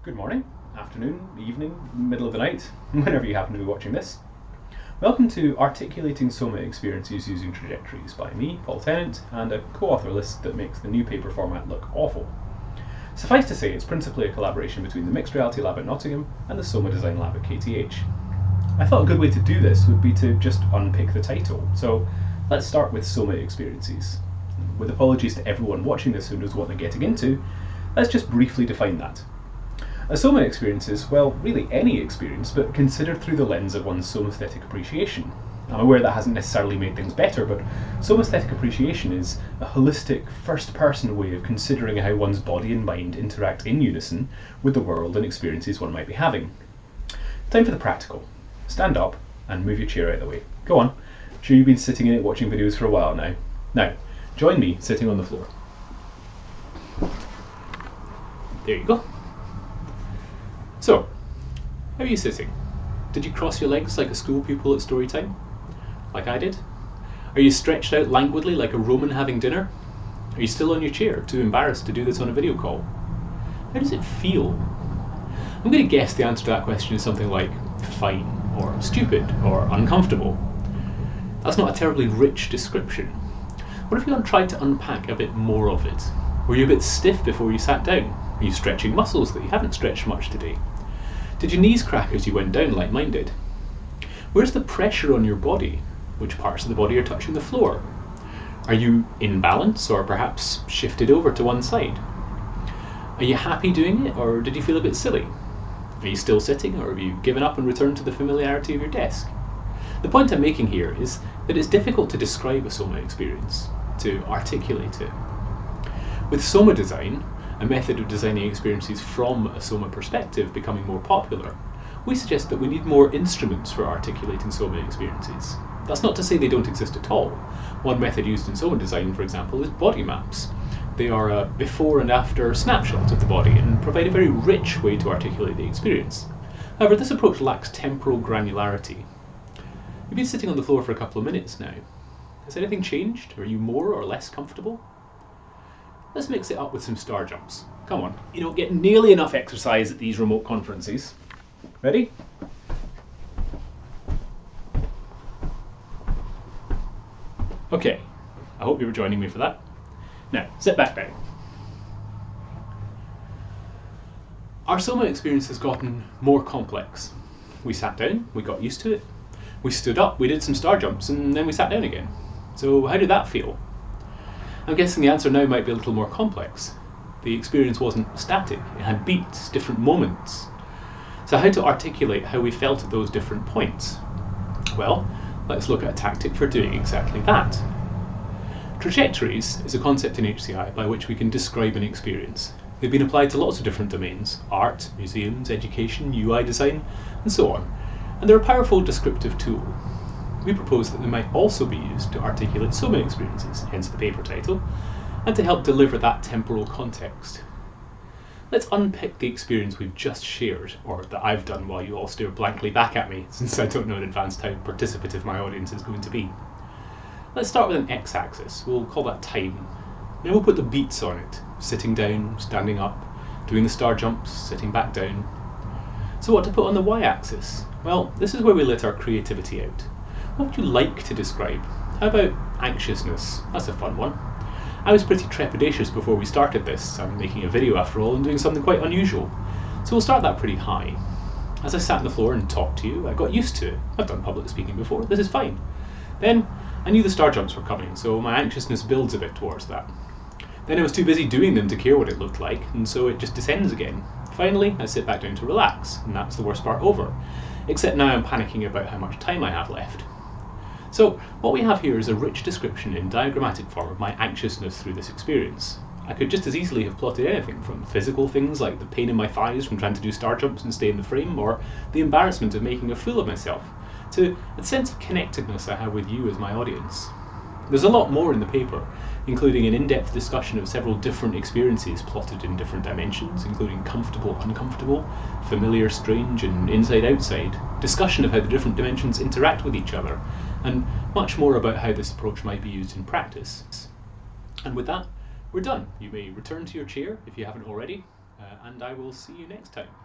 Good morning, afternoon, evening, middle of the night, whenever you happen to be watching this. Welcome to Articulating Soma Experiences Using Trajectories by me, Paul Tennent, and a co-author list that makes the new paper format look awful. Suffice to say, it's principally a collaboration between the Mixed Reality Lab at Nottingham and the Soma Design Lab at KTH. I thought a good way to do this would be to just unpick the title, so let's start with Soma Experiences. With apologies to everyone watching this who knows what they're getting into, let's just briefly define that. A Soma experience is, well, really any experience, but considered through the lens of one's somaesthetic appreciation. I'm aware that hasn't necessarily made things better, but somaesthetic appreciation is a holistic, first-person way of considering how one's body and mind interact in unison with the world and experiences one might be having. Time for the practical. Stand up and move your chair out of the way. Go on. I'm sure you've been sitting in it watching videos for a while now. Now, join me sitting on the floor. There you go. So, how are you sitting? Did you cross your legs like a school pupil at story time? Like I did? Are you stretched out languidly like a Roman having dinner? Are you still on your chair, too embarrassed to do this on a video call? How does it feel? I'm going to guess the answer to that question is something like fine, or stupid, or uncomfortable. That's not a terribly rich description. What if you tried to unpack a bit more of it? Were you a bit stiff before you sat down? Are you stretching muscles that you haven't stretched much today? Did your knees crack as you went down like mine did? Where's the pressure on your body? Which parts of the body are touching the floor? Are you in balance or perhaps shifted over to one side? Are you happy doing it, or did you feel a bit silly? Are you still sitting, or have you given up and returned to the familiarity of your desk? The point I'm making here is that it's difficult to describe a Soma experience, to articulate it. With Soma design, a method of designing experiences from a Soma perspective becoming more popular, we suggest that we need more instruments for articulating Soma experiences. That's not to say they don't exist at all. One method used in Soma design, for example, is body maps. They are a before and after snapshot of the body and provide a very rich way to articulate the experience. However, this approach lacks temporal granularity. You've been sitting on the floor for a couple of minutes now. Has anything changed? Are you more or less comfortable? Let's mix it up with some star jumps. Come on, you don't get nearly enough exercise at these remote conferences. Ready? Okay, I hope you were joining me for that. Now, sit back down. Our Soma experience has gotten more complex. We sat down, we got used to it. We stood up, we did some star jumps, and then we sat down again. So how did that feel? I'm guessing the answer now might be a little more complex. The experience wasn't static, it had beats, different moments. So how to articulate how we felt at those different points? Well, let's look at a tactic for doing exactly that. Trajectories is a concept in HCI by which we can describe an experience. They've been applied to lots of different domains: art, museums, education, UI design, and so on. And they're a powerful descriptive tool. We propose that they might also be used to articulate Soma experiences, hence the paper title, and to help deliver that temporal context. Let's unpick the experience we've just shared, or that I've done while you all stare blankly back at me, since I don't know in advance how participative my audience is going to be. Let's start with an x-axis. We'll call that time. Then we'll put the beats on it: sitting down, standing up, doing the star jumps, sitting back down. So what to put on the y-axis? Well, this is where we let our creativity out. What would you like to describe? How about anxiousness? That's a fun one. I was pretty trepidatious before we started this. I'm making a video after all and doing something quite unusual. So we'll start that pretty high. As I sat on the floor and talked to you, I got used to it. I've done public speaking before, this is fine. Then I knew the star jumps were coming, so my anxiousness builds a bit towards that. Then I was too busy doing them to care what it looked like, and so it just descends again. Finally, I sit back down to relax, and that's the worst part over. Except now I'm panicking about how much time I have left. So what we have here is a rich description in diagrammatic form of my anxiousness through this experience. I could just as easily have plotted anything from physical things like the pain in my thighs from trying to do star jumps and stay in the frame, or the embarrassment of making a fool of myself, to a sense of connectedness I have with you as my audience. There's a lot more in the paper, including an in-depth discussion of several different experiences plotted in different dimensions, including comfortable, uncomfortable, familiar, strange, and inside-outside, discussion of how the different dimensions interact with each other, and much more about how this approach might be used in practice. And with that, we're done. You may return to your chair if you haven't already, and I will see you next time.